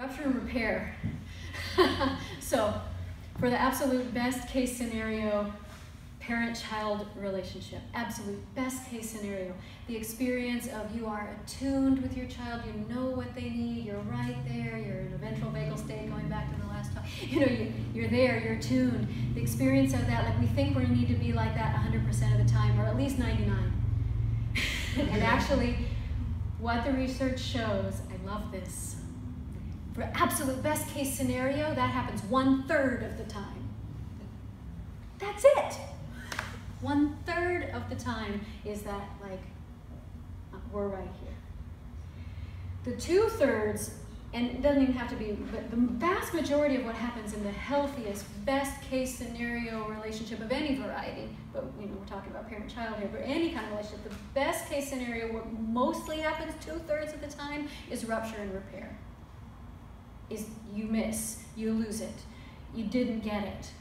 Rupture and repair. So, for the absolute best case scenario, parent-child relationship, absolute best case scenario, the experience of you are attuned with your child, you know what they need, you're right there, you're in a ventral vagal state, going back to the last time, you're there, you're attuned. The experience of that, like we think we need to be like that 100% of the time, or at least 99. And actually, what the research shows, I love this, for absolute best case scenario, that happens 1/3 of the time. That's it. 1/3 of the time is that, like, we're right here. The 2/3, and it doesn't even have to be, but the vast majority of what happens in the healthiest, best case scenario relationship of any variety, but we're talking about parent-child here, but any kind of relationship, the best case scenario, what mostly happens 2/3 of the time, is rupture and repair. Is you miss, you lose it, you didn't get it,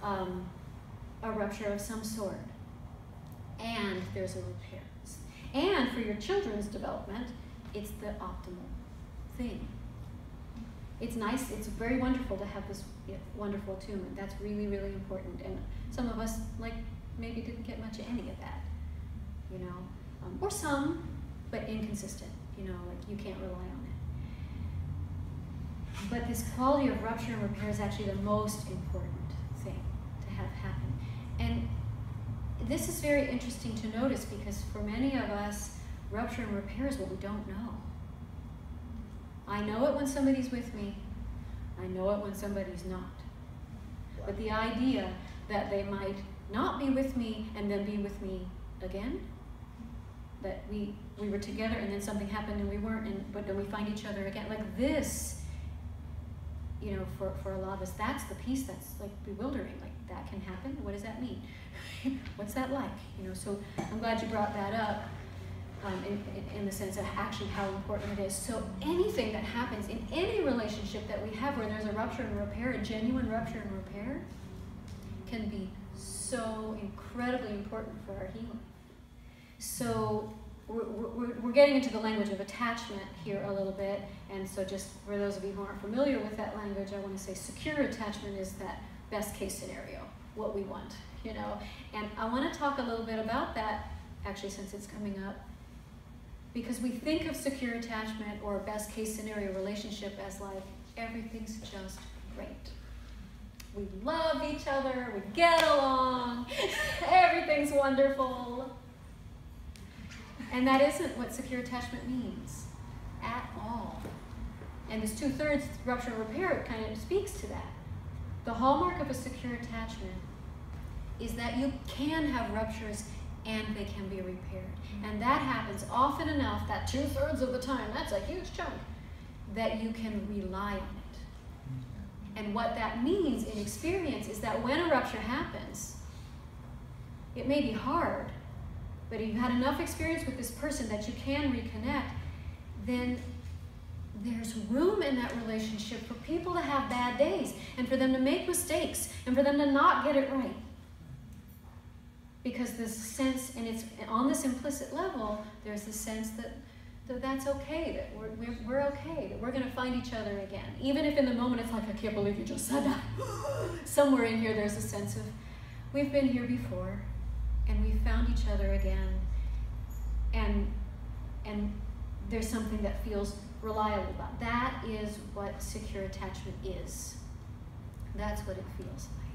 a rupture of some sort, and there's a repair. And for your children's development, it's the optimal thing. It's nice, it's very wonderful to have this wonderful attunement. That's really, really important. And some of us, like, maybe didn't get much of any of that, or some, but inconsistent, like you can't rely on it. But this quality of rupture and repair is actually the most important thing to have happen. And this is very interesting to notice because for many of us, rupture and repair is what we don't know. I know it when somebody's with me. I know it when somebody's not. But the idea that they might not be with me and then be with me again, that we were together and then something happened and we weren't, but then we find each other again, like this, for a lot of us, that's the piece that's like bewildering. Like, that can happen? What does that mean? What's that like? So I'm glad you brought that up in the sense of actually how important it is. So anything that happens in any relationship that we have where there's a rupture and repair, a genuine rupture and repair, can be so incredibly important for our healing. So we're getting into the language of attachment here a little bit, and so just for those of you who aren't familiar with that language, I want to say secure attachment is that best case scenario, what we want, And I want to talk a little bit about that, actually, since it's coming up, because we think of secure attachment or best case scenario relationship as like, everything's just great. We love each other, we get along, everything's wonderful. And that isn't what secure attachment means at all. And this 2/3 rupture and repair kind of speaks to that. The hallmark of a secure attachment is that you can have ruptures and they can be repaired. And that happens often enough, that 2/3 of the time, that's a huge chunk, that you can rely on it. And what that means in experience is that when a rupture happens, it may be hard, but if you've had enough experience with this person that you can reconnect, then there's room in that relationship for people to have bad days and for them to make mistakes and for them to not get it right. Because this sense, and it's on this implicit level, there's this sense that that's okay, that we're okay, that we're going to find each other again. Even if in the moment it's like, I can't believe you just said that. Somewhere in here there's a sense of, we've been here before, and we found each other again, and there's something that feels reliable about. That is what secure attachment is. That's what it feels like.